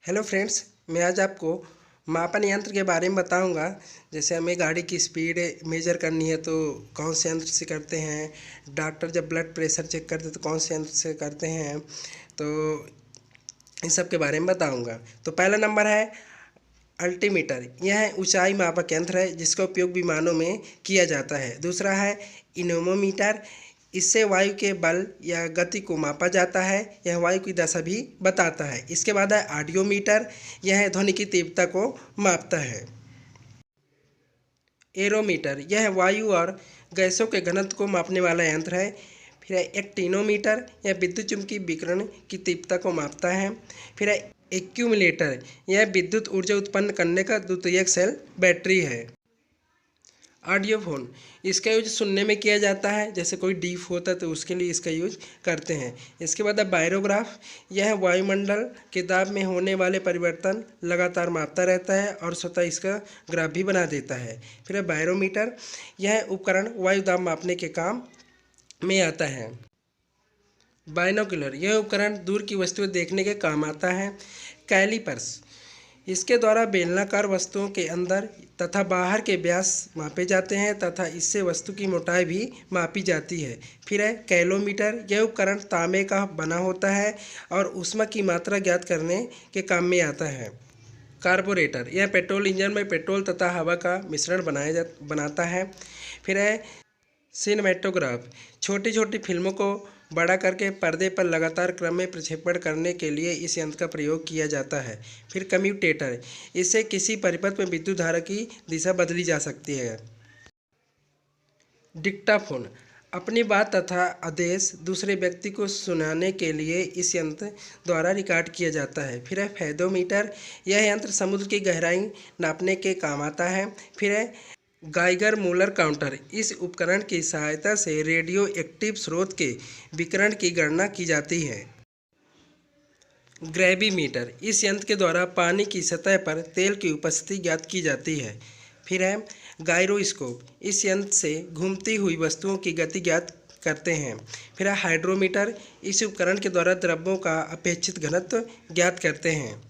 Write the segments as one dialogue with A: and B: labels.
A: Hello friends, मैं आज आपको मापन यंत्र के बारे में बताऊंगा। जैसे हमें गाड़ी की स्पीड मेजर करनी है तो कौन से यंत्र से करते हैं। डॉक्टर जब ब्लड प्रेशर चेक करते तो कौन से यंत्र से करते हैं। तो इन सब के बारे में बताऊंगा। तो पहला नंबर है अल्टीमीटर। यह ऊंचाई मापक यंत्र है जिसका उपयोग विमानों में किया जाता है। दूसरा है इनोमोमीटर। इससे वायु के बल या गति को मापा जाता है। यह वायु की दशा भी बताता है। इसके बाद है ऑडियोमीटर। यह ध्वनि की तीव्रता को मापता है। एरोमीटर, यह वायु और गैसों के घनत्व को मापने वाला यंत्र है। फिर है एक्टिनोमीटर। यह विद्युत चुम्बकीय विकिरण की तीव्रता को मापता है। फिर है एक्यूमुलेटर। यह विद्युत ऊर्जा उत्पन्न करने का द्वितीयक सेल बैटरी है। ऑडियोफोन, इसका यूज सुनने में किया जाता है। जैसे कोई डीफ होता है तो उसके लिए इसका यूज करते हैं। इसके बाद है बायरोग्राफ। यह वायुमंडल के दाब में होने वाले परिवर्तन लगातार मापता रहता है और स्वतः इसका ग्राफ भी बना देता है। फिर है बायरोमीटर। यह उपकरण वायु दाब मापने के काम में आता है। बाइनोकुलर, यह उपकरण दूर की वस्तुएं देखने के काम आता है। कैलिपर्स, इसके द्वारा बेलनाकार वस्तुओं के अंदर तथा बाहर के व्यास मापे जाते हैं तथा इससे वस्तु की मोटाई भी मापी जाती है। फिर है कैलोमीटर। यह उपकरण तांबे का बना होता है और ऊष्मा की मात्रा ज्ञात करने के काम में आता है। कार्बोरेटर, यह पेट्रोल इंजन में पेट्रोल तथा हवा का मिश्रण बनाता है। फिर है सिनेमेटोग्राफ। छोटी छोटी फिल्मों को बड़ा करके पर्दे पर लगातार क्रम में प्रक्षेपण करने के लिए इस यंत्र का प्रयोग किया जाता है। फिर कम्यूटेटर, इससे किसी परिपथ में विद्युत धारा की दिशा बदली जा सकती है। डिक्टाफोन, अपनी बात तथा आदेश दूसरे व्यक्ति को सुनाने के लिए इस यंत्र द्वारा रिकॉर्ड किया जाता है। फिर है फेदोमीटर। यह यंत्र समुद्र की गहराई नापने के काम आता है। फिर है गाइगर मूलर काउंटर। इस उपकरण की सहायता से रेडियो एक्टिव स्रोत के विकिरण की गणना की जाती है। ग्रेविमीटर, इस यंत्र के द्वारा पानी की सतह पर तेल की उपस्थिति ज्ञात की जाती है। फिर है गायरोस्कोप। इस यंत्र से घूमती हुई वस्तुओं की गति ज्ञात करते हैं। फिर है हाइड्रोमीटर। इस उपकरण के द्वारा द्रव्यों का अपेक्षित घनत्व ज्ञात करते हैं।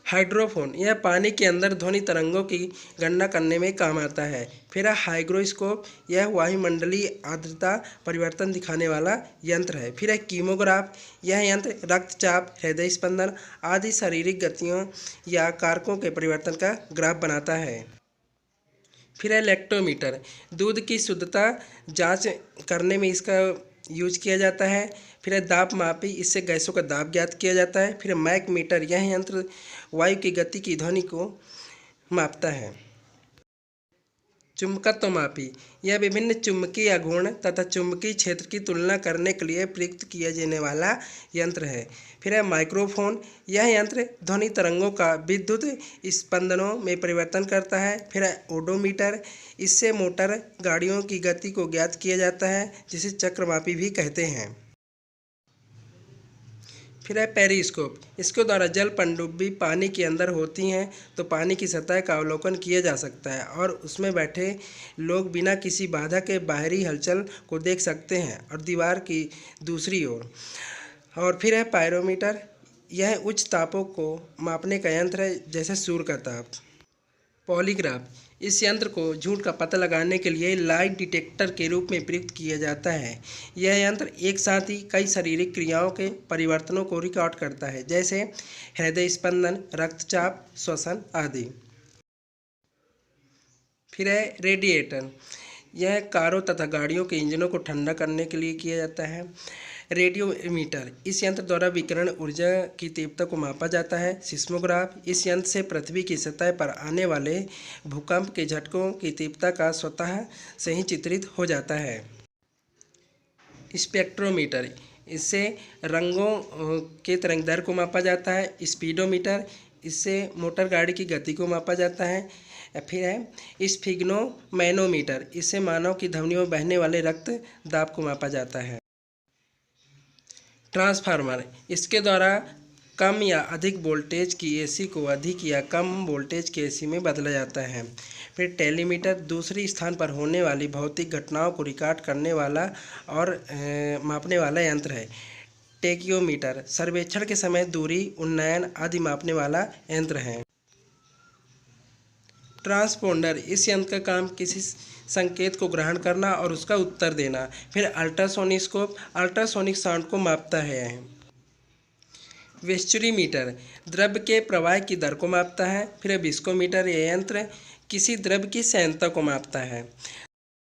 A: हाइड्रोफोन, यह पानी के अंदर ध्वनि तरंगों की गणना करने में काम आता है। फिर है हाइग्रोस्कोप। यह वायुमंडलीय आर्द्रता परिवर्तन दिखाने वाला यंत्र है। फिर है कीमोग्राफ। यह यंत्र रक्तचाप, हृदय स्पंदन आदि शारीरिक गतियों या कारकों के परिवर्तन का ग्राफ बनाता है। फिर है लैक्टोमीटर। दूध की शुद्धता जांच करने में इसका यूज किया जाता है। फिर है दाब मापी। इससे गैसों का दाब ज्ञात किया जाता है। फिर है मैक मीटर। यह यंत्र वायु की गति की ध्वनि को मापता है। चुंबकत्व मापी, यह विभिन्न चुंबकीय गुण तथा चुंबकीय क्षेत्र की तुलना करने के लिए प्रयुक्त किया जाने वाला यंत्र है। फिर है माइक्रोफोन। यह यंत्र ध्वनि तरंगों का विद्युत स्पंदनों में परिवर्तन करता है। फिर है ओडोमीटर। इससे मोटर गाड़ियों की गति को ज्ञात किया जाता है जिसे चक्रमापी भी कहते हैं। फिर है पेरिस्कोप। इसके द्वारा जल पनडुब्बी पानी के अंदर होती हैं तो पानी की सतह का अवलोकन किया जा सकता है और उसमें बैठे लोग बिना किसी बाधा के बाहरी हलचल को देख सकते हैं और दीवार की दूसरी ओर। और फिर है पायरोमीटर। यह उच्च तापों को मापने का यंत्र है जैसे सूर्य का ताप। पॉलीग्राफ, इस यंत्र को झूठ का पता लगाने के लिए लाइट डिटेक्टर के रूप में प्रयुक्त किया जाता है। यह यंत्र एक साथ ही कई शारीरिक क्रियाओं के परिवर्तनों को रिकॉर्ड करता है जैसे हृदय स्पंदन, रक्तचाप, श्वसन आदि। फिर है रेडिएटर। यह कारों तथा गाड़ियों के इंजनों को ठंडा करने के लिए किया जाता है। रेडियोमीटर, इस यंत्र द्वारा विकिरण ऊर्जा की तीव्रता को मापा जाता है। सिस्मोग्राफ, इस यंत्र से पृथ्वी की सतह पर आने वाले भूकंप के झटकों की तीव्रता का स्वतः से ही चित्रित हो जाता है। स्पेक्ट्रोमीटर, इससे रंगों के तरंगदैर्घ्य को मापा जाता है। स्पीडोमीटर, इससे मोटर गाड़ी की गति को मापा जाता है। फिर है स्फिग्नोमैनोमीटर। इससे मानव की धमनियों में बहने वाले रक्त दाब को मापा जाता है। ट्रांसफार्मर, इसके द्वारा कम या अधिक वोल्टेज की एसी को अधिक या कम वोल्टेज के एसी में बदला जाता है। फिर टेलीमीटर, दूसरी स्थान पर होने वाली भौतिक घटनाओं को रिकॉर्ड करने वाला और मापने वाला यंत्र है। टेकियोमीटर सर्वेक्षण के समय दूरी, उन्नयन आदि मापने वाला यंत्र है। ट्रांसपोंडर इस यंत्र का काम किसी संकेत को ग्रहण करना और उसका उत्तर देना। फिर अल्ट्रासोनिस्कोप अल्ट्रासोनिक साउंड को मापता है। वेस्चुरीमीटर द्रव्य के प्रवाह की दर को मापता है। फिर विस्कोमीटर यह यंत्र किसी द्रव्य की सैंतता को मापता है।